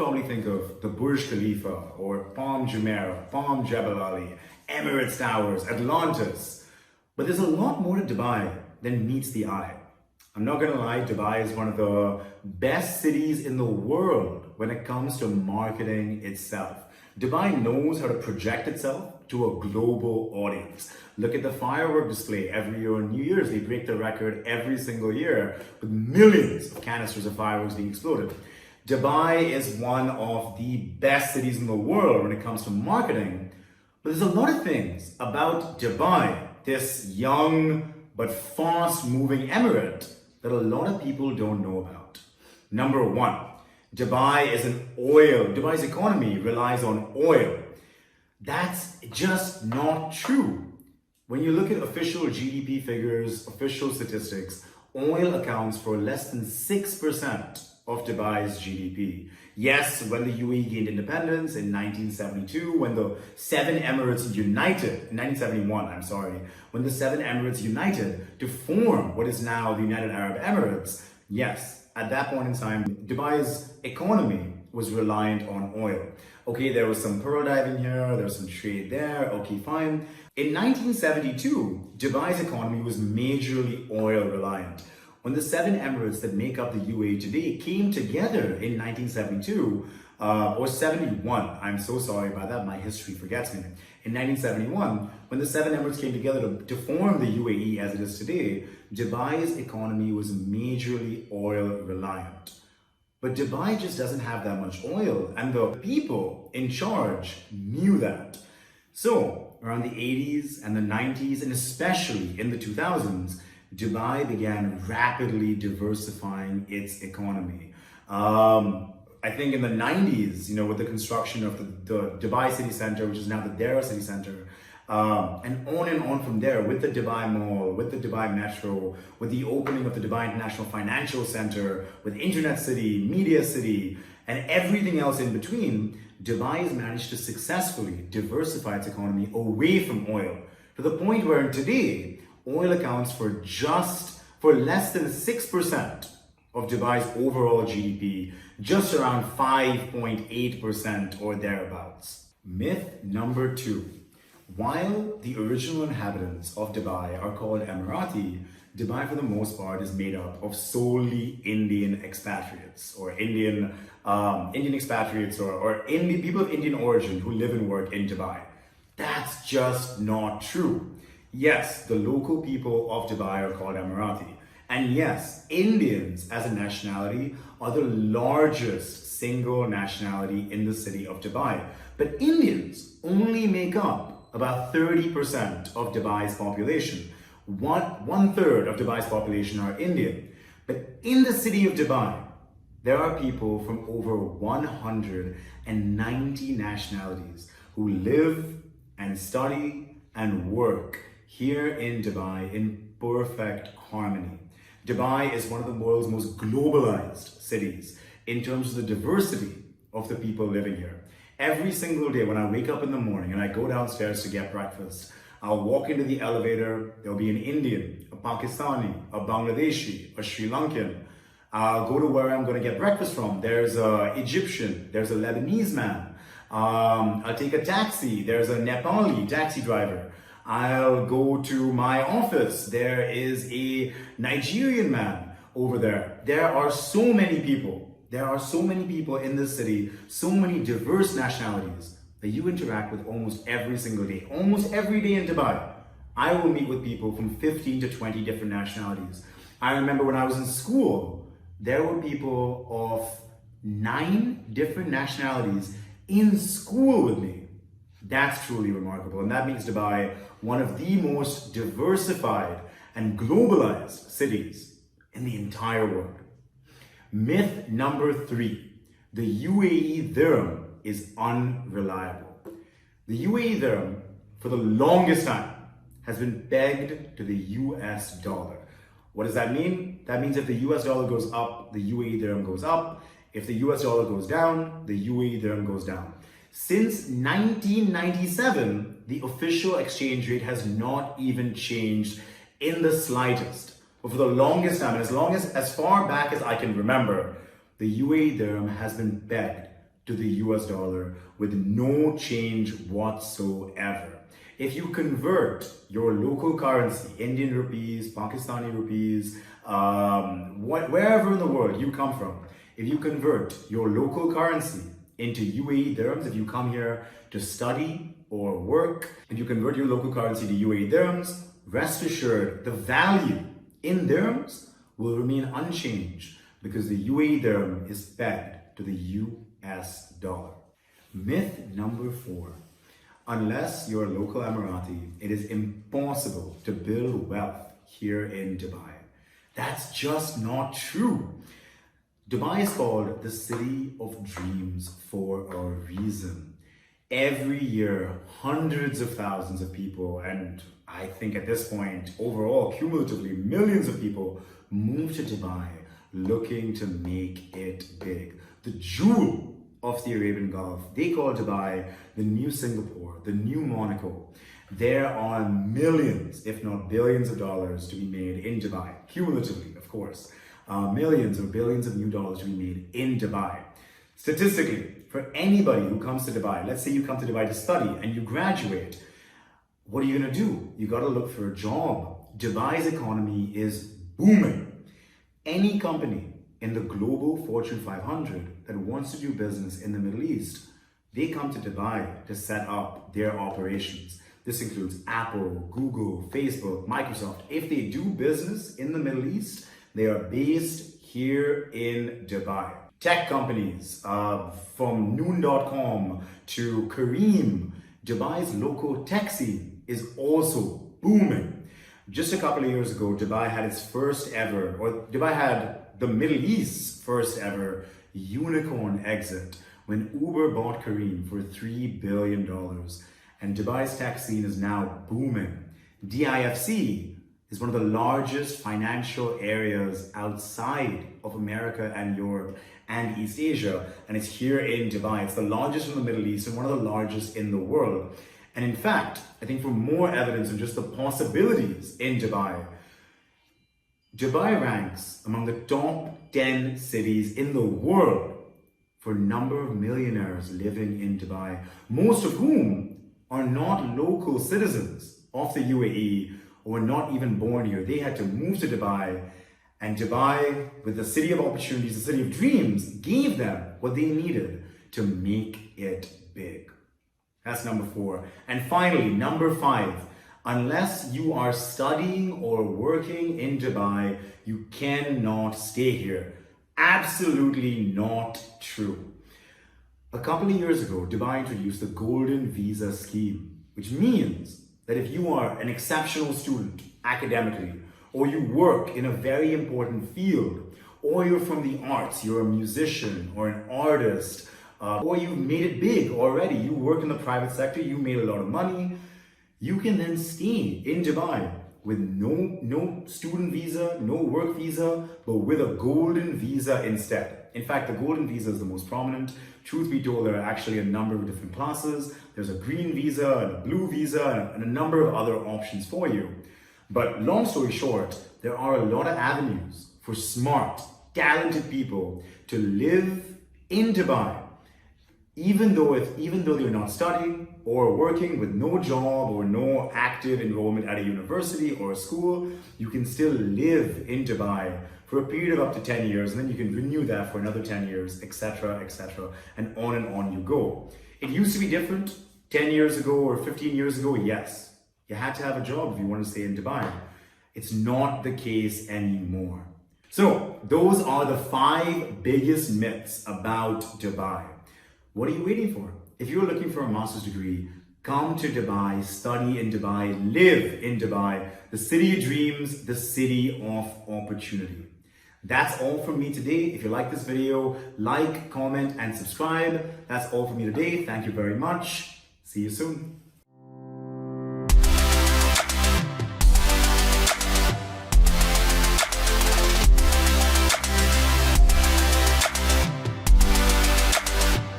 probably think of the Burj Khalifa or Palm Jumeirah, Palm Jebel Ali, Emirates Towers, Atlantis. But there's a lot more to Dubai than meets the eye. I'm not gonna lie, Dubai is one of the best cities in the world when it comes to marketing itself. Dubai knows how to project itself to a global audience. Look at the firework display every year on New Year's. They break the record every single year with millions of canisters of fireworks being exploded. Dubai is one of the best cities in the world when it comes to marketing. But there's a lot of things about Dubai, this young but fast-moving emirate, that a lot of people don't know about. Number one, Dubai's economy relies on oil. That's just not true. When you look at official GDP figures, official statistics, oil accounts for less than 6% of Dubai's GDP. Yes, when the UAE gained independence in 1972, when the seven Emirates united, in 1971, when the seven Emirates united to form what is now the United Arab Emirates, yes, at that point in time, Dubai's economy was reliant on oil. Okay, there was some pearl diving here, there was some trade there, okay, fine. In 1972, Dubai's economy was majorly oil reliant. When the seven Emirates that make up the UAE today came together in 1972, or 71, I'm so sorry about that, my history forgets me. In 1971, when the seven Emirates came together to form the UAE as it is today, Dubai's economy was majorly oil reliant. But Dubai just doesn't have that much oil, and the people in charge knew that. So, around the 80s and the 90s, and especially in the 2000s, Dubai began rapidly diversifying its economy. I think in the 90s, with the construction of the Dubai City Center, which is now the Dera City Center, and on from there, with the Dubai Mall, with the Dubai Metro, with the opening of the Dubai International Financial Center, with Internet City, Media City, and everything else in between, Dubai has managed to successfully diversify its economy away from oil, to the point where today, oil accounts for less than 6% of Dubai's overall GDP, just around 5.8% or thereabouts. Myth number two. While the original inhabitants of Dubai are called Emirati, Dubai for the most part is made up of solely Indian expatriates or Indian expatriates or people of Indian origin who live and work in Dubai. That's just not true. Yes, the local people of Dubai are called Emirati. And yes, Indians as a nationality are the largest single nationality in the city of Dubai. But Indians only make up about 30% of Dubai's population. One third of Dubai's population are Indian. But in the city of Dubai, there are people from over 190 nationalities who live and study and work here in Dubai in perfect harmony. Dubai is one of the world's most globalized cities in terms of the diversity of the people living here. Every single day when I wake up in the morning and I go downstairs to get breakfast, I'll walk into the elevator, there'll be an Indian, a Pakistani, a Bangladeshi, a Sri Lankan. I'll go to where I'm going to get breakfast from. There's an Egyptian, there's a Lebanese man. I'll take a taxi, there's a Nepali taxi driver. I'll go to my office. There is a Nigerian man over there. There are so many people. There are so many people in this city, so many diverse nationalities that you interact with almost every single day. Almost every day in Dubai, I will meet with people from 15 to 20 different nationalities. I remember when I was in school, there were people of 9 different nationalities in school with me. That's truly remarkable, and that makes Dubai one of the most diversified and globalized cities in the entire world. Myth number 3, the UAE dirham is unreliable. The UAE dirham, for the longest time, has been pegged to the US dollar. What does that mean? That means if the US dollar goes up, the UAE dirham goes up. If the US dollar goes down, the UAE dirham goes down. Since 1997, the official exchange rate has not even changed in the slightest. But for the longest time, and as far back as I can remember, the UAE dirham has been pegged to the US dollar with no change whatsoever. If you convert your local currency, Indian rupees, Pakistani rupees, wherever in the world you come from, if you convert your local currency into UAE dirhams, if you come here to study or work, and you convert your local currency to UAE dirhams, rest assured the value in dirhams will remain unchanged because the UAE dirham is pegged to the US dollar. Myth number 4. Unless you're a local Emirati, it is impossible to build wealth here in Dubai. That's just not true. Dubai is called the city of dreams for a reason. Every year, hundreds of thousands of people, and I think at this point, overall, cumulatively, millions of people move to Dubai looking to make it big. The jewel of the Arabian Gulf. They call Dubai the new Singapore, the new Monaco. There are millions, if not billions of dollars to be made in Dubai, cumulatively, of course. Millions or billions of new dollars to be made in Dubai. Statistically, for anybody who comes to Dubai, let's say you come to Dubai to study and you graduate, what are you gonna do? You gotta look for a job. Dubai's economy is booming. Any company in the global Fortune 500 that wants to do business in the Middle East, they come to Dubai to set up their operations. This includes Apple, Google, Facebook, Microsoft. If they do business in the Middle East, they are based here in Dubai. Tech companies, from noon.com to Kareem, Dubai's local tech scene is also booming. Just a couple of years ago, Dubai had its first ever, or Dubai had the Middle East's first ever unicorn exit when Uber bought Kareem for $3 billion. And Dubai's tech scene is now booming. DIFC is one of the largest financial areas outside of America and Europe and East Asia, and it's here in Dubai. It's the largest in the Middle East and one of the largest in the world. And in fact, I think for more evidence of just the possibilities in Dubai, Dubai ranks among the top 10 cities in the world for number of millionaires living in Dubai, most of whom are not local citizens of the UAE or not even born here. They had to move to Dubai, and Dubai, with the city of opportunities, the city of dreams, gave them what they needed to make it big. That's number 4. And finally, number 5. Unless you are studying or working in Dubai, you cannot stay here. Absolutely not true. A couple of years ago, Dubai introduced the Golden Visa Scheme, which means that if you are an exceptional student academically, or you work in a very important field, or you're from the arts, you're a musician or an artist, or you've made it big already, you work in the private sector, you made a lot of money, you can then stay in Dubai with no student visa, no work visa, but with a golden visa instead. In fact, the golden visa is the most prominent. Truth be told, there are actually a number of different classes. There's a green visa and a blue visa and a number of other options for you. But long story short, there are a lot of avenues for smart, talented people to live in Dubai, even though they're not studying or working with no job or no active enrollment at a university or a school. You can still live in Dubai for a period of up to 10 years, and then you can renew that for another 10 years, etc., and on you go. It used to be different 10 years ago or 15 years ago, yes. You had to have a job if you want to stay in Dubai. It's not the case anymore. So those are the 5 biggest myths about Dubai. What are you waiting for? If you're looking for a master's degree, come to Dubai, study in Dubai, live in Dubai, the city of dreams, the city of opportunity. That's all from me today. If you like this video, like, comment, and subscribe. That's all from me today. Thank you very much. See you soon.